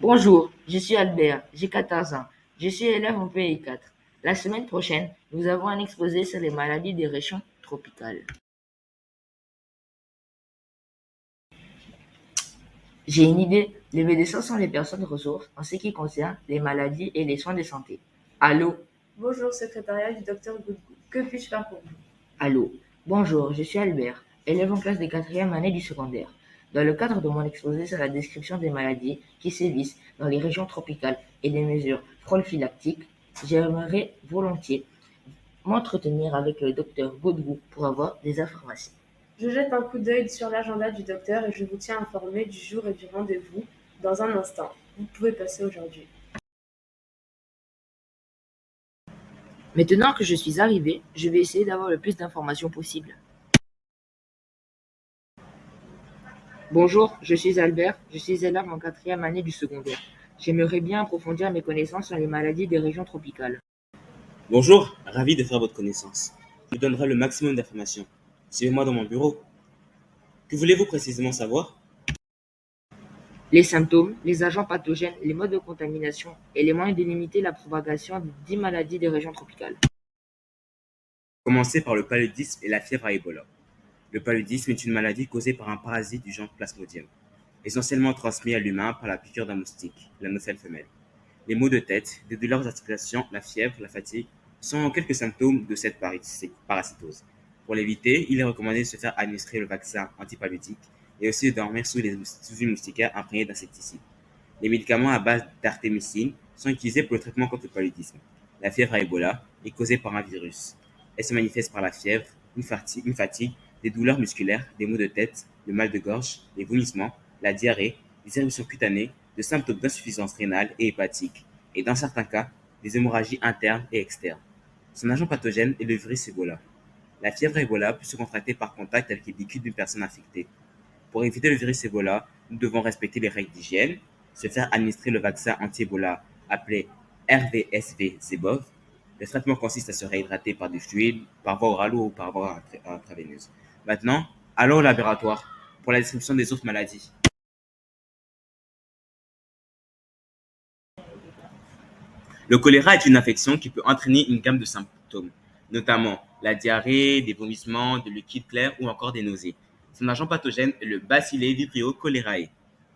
Bonjour, je suis Albert, j'ai 14 ans. Je suis élève en PI4. La semaine prochaine, nous avons un exposé sur les maladies des régions tropicales. J'ai une idée, les médecins sont les personnes ressources en ce qui concerne les maladies et les soins de santé. Allô? Bonjour, secrétariat du docteur Goudgou. Que puis-je faire pour vous? Allô? Bonjour, je suis Albert, élève en classe de quatrième année du secondaire. Dans le cadre de mon exposé sur la description des maladies qui sévissent dans les régions tropicales et des mesures prophylactiques, j'aimerais volontiers m'entretenir avec le docteur Godbout pour avoir des informations. Je jette un coup d'œil sur l'agenda du docteur et je vous tiens informé du jour et du rendez-vous dans un instant. Vous pouvez passer aujourd'hui. Maintenant que je suis arrivé, je vais essayer d'avoir le plus d'informations possible. Bonjour, je suis Albert, je suis élève en quatrième année du secondaire. J'aimerais bien approfondir mes connaissances sur les maladies des régions tropicales. Bonjour, ravi de faire votre connaissance. Je vous donnerai le maximum d'informations. Suivez-moi dans mon bureau. Que voulez-vous précisément savoir? Les symptômes, les agents pathogènes, les modes de contamination et les moyens de limiter la propagation des 10 maladies des régions tropicales. Commencez par le paludisme et la fièvre à Ebola. Le paludisme est une maladie causée par un parasite du genre Plasmodium, essentiellement transmis à l'humain par la piqûre d'un moustique, l'anophèle femelle. Les maux de tête, des douleurs d'articulation, la fièvre, la fatigue sont quelques symptômes de cette parasitose. Pour l'éviter, il est recommandé de se faire administrer le vaccin antipaludique et aussi de dormir sous une moustiquaire imprégnée d'insecticides. Les médicaments à base d'artémisine sont utilisés pour le traitement contre le paludisme. La fièvre à Ebola est causée par un virus. Elle se manifeste par la fièvre, une fatigue, des douleurs musculaires, des maux de tête, le mal de gorge, les vomissements, la diarrhée, des éruptions cutanées, des symptômes d'insuffisance rénale et hépatique, et dans certains cas, des hémorragies internes et externes. Son agent pathogène est le virus Ebola. La fièvre Ebola peut se contracter par contact avec les liquides d'une personne infectée. Pour éviter le virus Ebola, nous devons respecter les règles d'hygiène, se faire administrer le vaccin anti-Ebola appelé RVSV-Zebov. Le traitement consiste à se réhydrater par du fluide, par voie orale ou par voie intraveineuse. Maintenant, allons au laboratoire pour la description des autres maladies. Le choléra est une infection qui peut entraîner une gamme de symptômes, notamment la diarrhée, des vomissements, de liquide clair ou encore des nausées. Son agent pathogène est le Bacillus vibrio cholerae.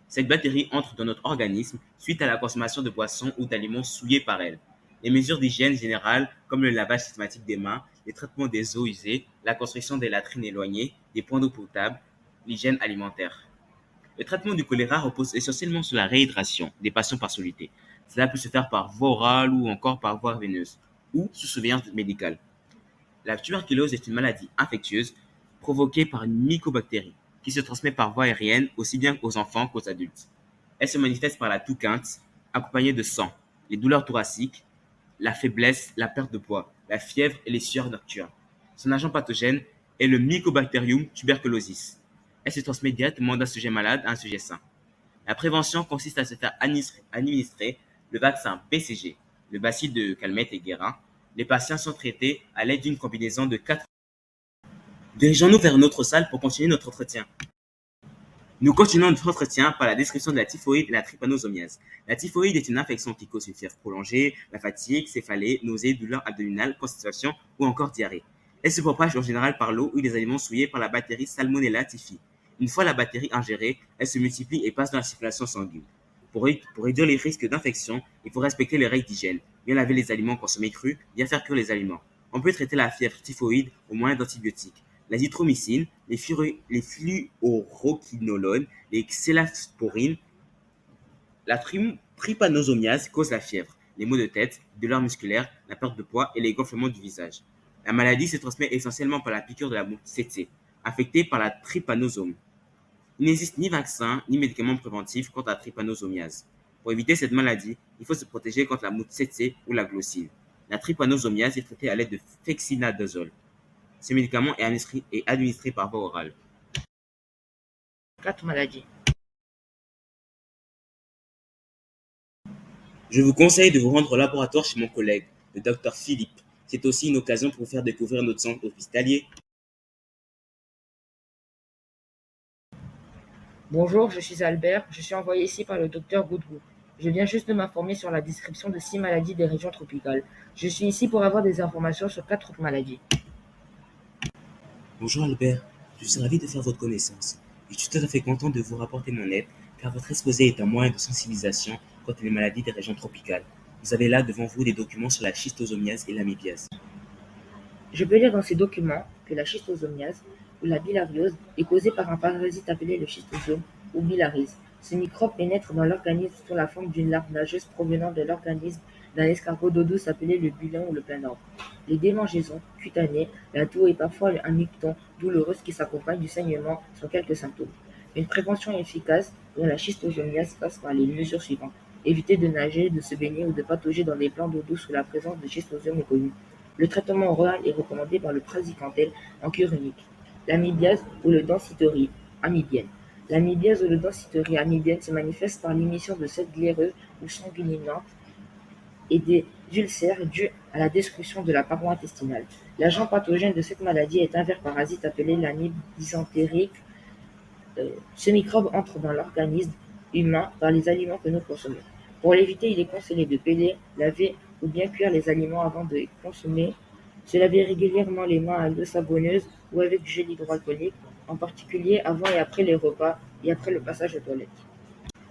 Cette bactérie entre dans notre organisme suite à la consommation de boissons ou d'aliments souillés par elle. Les mesures d'hygiène générale, comme le lavage systématique des mains, les traitements des eaux usées, la construction des latrines éloignées, des points d'eau potable, l'hygiène alimentaire. Le traitement du choléra repose essentiellement sur la réhydratation des patients par soluté. Cela peut se faire par voie orale ou encore par voie veineuse, ou sous surveillance médicale. La tuberculose est une maladie infectieuse provoquée par une mycobactérie qui se transmet par voie aérienne aussi bien aux enfants qu'aux adultes. Elle se manifeste par la toux quinte, accompagnée de sang, les douleurs thoraciques, la faiblesse, la perte de poids, la fièvre et les sueurs nocturnes. Son agent pathogène est le Mycobacterium tuberculosis. Elle se transmet directement d'un sujet malade à un sujet sain. La prévention consiste à se faire administrer le vaccin BCG, le bacille de Calmette et Guérin. Les patients sont traités à l'aide d'une combinaison de 4. Dirigeons-nous vers une autre salle pour continuer notre entretien. Nous continuons notre entretien par la description de la typhoïde et la trypanosomiase. La typhoïde est une infection qui cause une fièvre prolongée, la fatigue, céphalée, nausées, douleurs abdominales, constipation ou encore diarrhée. Elle se propage en général par l'eau ou des aliments souillés par la bactérie Salmonella typhi. Une fois la bactérie ingérée, elle se multiplie et passe dans la circulation sanguine. Pour réduire les risques d'infection, il faut respecter les règles d'hygiène, bien laver les aliments consommés crus, bien faire cuire les aliments. On peut traiter la fièvre typhoïde au moyen d'antibiotiques. L'azithromycine, les fluoroquinolones, les céphalosporines. La trypanosomiase cause la fièvre, les maux de tête, des douleurs musculaires, la perte de poids et les gonflements du visage. La maladie se transmet essentiellement par la piqûre de la mouche tsetse, affectée par la trypanosome. Il n'existe ni vaccin ni médicament préventif contre la trypanosomiase. Pour éviter cette maladie, il faut se protéger contre la mouche tsetse ou la glossine. La trypanosomiase est traitée à l'aide de fexinadazole. Ce médicament est administré par voie orale. 4 maladies. Je vous conseille de vous rendre au laboratoire chez mon collègue, le docteur Philippe. C'est aussi une occasion pour vous faire découvrir notre centre hospitalier. Bonjour, je suis Albert, je suis envoyé ici par le docteur Godbout. Je viens juste de m'informer sur la description de 6 maladies des régions tropicales. Je suis ici pour avoir des informations sur 4 autres maladies. Bonjour Albert, je suis ravi de faire votre connaissance. Je suis tout à fait content de vous rapporter mon aide, car votre exposé est un moyen de sensibilisation contre les maladies des régions tropicales. Vous avez là devant vous des documents sur la schistosomiase et l'amibiase. Je peux lire dans ces documents que la schistosomiase ou la bilharziose est causée par un parasite appelé le schistosome ou bilharzia. Ce microbe pénètre dans l'organisme sous la forme d'une larve nageuse provenant de l'organisme d'un escargot d'eau douce appelé le bulin ou le pleinorbe. Les démangeaisons cutanées, la toux et parfois un micton douloureuse qui s'accompagne du saignement sont quelques symptômes. Une prévention efficace dont la schistosomiase passe par les mesures suivantes. Éviter de nager, de se baigner ou de patauger dans des plans d'eau douce où la présence de schistosome est connue. Le traitement oral est recommandé par le praziquantel en cure unique. L'amibiase ou le densiterie amibienne. L'amibiase ou le densiterie amibienne se manifeste par l'émission de sels glaireux ou sanguinolents et des ulcères dus à la destruction de la paroi intestinale. L'agent pathogène de cette maladie est un ver parasite appelé l'amibe dysentérique. Ce microbe entre dans l'organisme humain par les aliments que nous consommons. Pour l'éviter, il est conseillé de peler, laver ou bien cuire les aliments avant de les consommer, se laver régulièrement les mains à l'eau savonneuse ou avec du gel hydroalcoolique, en particulier avant et après les repas et après le passage aux toilettes.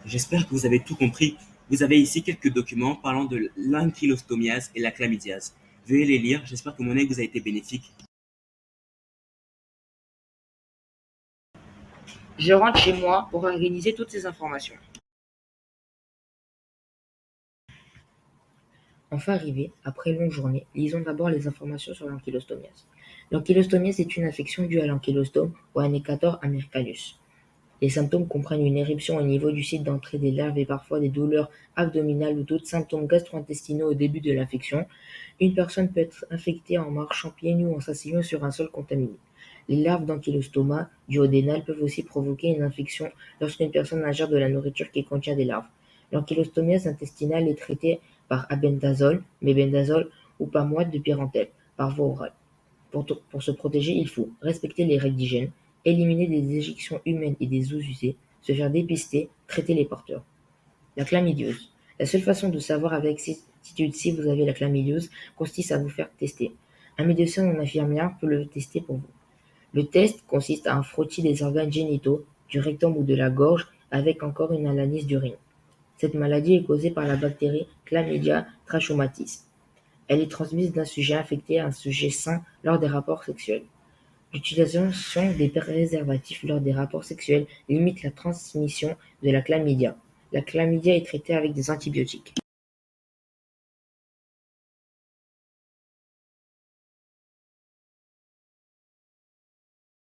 J'espère que vous avez tout compris. Vous avez ici quelques documents parlant de l'ankylostomiase et la chlamydiase. Veuillez les lire, j'espère que mon aide vous a été bénéfique. Je rentre chez moi pour organiser toutes ces informations. Enfin arrivé, après une longue journée, lisons d'abord les informations sur l'ankylostomiase. L'ankylostomiase est une infection due à l'ankylostome ou à Necator americanus. Les symptômes comprennent une éruption au niveau du site d'entrée des larves et parfois des douleurs abdominales ou d'autres symptômes gastro-intestinaux au début de l'infection. Une personne peut être infectée en marchant pieds nus ou en s'asseyant sur un sol contaminé. Les larves d'ankylostoma duodénal peuvent aussi provoquer une infection lorsqu'une personne ingère de la nourriture qui contient des larves. L'ankylostomiase intestinale est traitée par albendazole, mebendazole ou par moite de pyrantel, par voie orale. Pour se protéger, il faut respecter les règles d'hygiène, éliminer des éjections humaines et des eaux usées, se faire dépister, traiter les porteurs. La chlamydiose. La seule façon de savoir avec certitude si vous avez la chlamydiose consiste à vous faire tester. Un médecin ou une infirmière peut le tester pour vous. Le test consiste à un frottis des organes génitaux, du rectum ou de la gorge, avec encore une analyse d'urine. Cette maladie est causée par la bactérie Chlamydia trachomatis. Elle est transmise d'un sujet infecté à un sujet sain lors des rapports sexuels. L'utilisation des préservatifs lors des rapports sexuels limite la transmission de la chlamydia. La chlamydia est traitée avec des antibiotiques.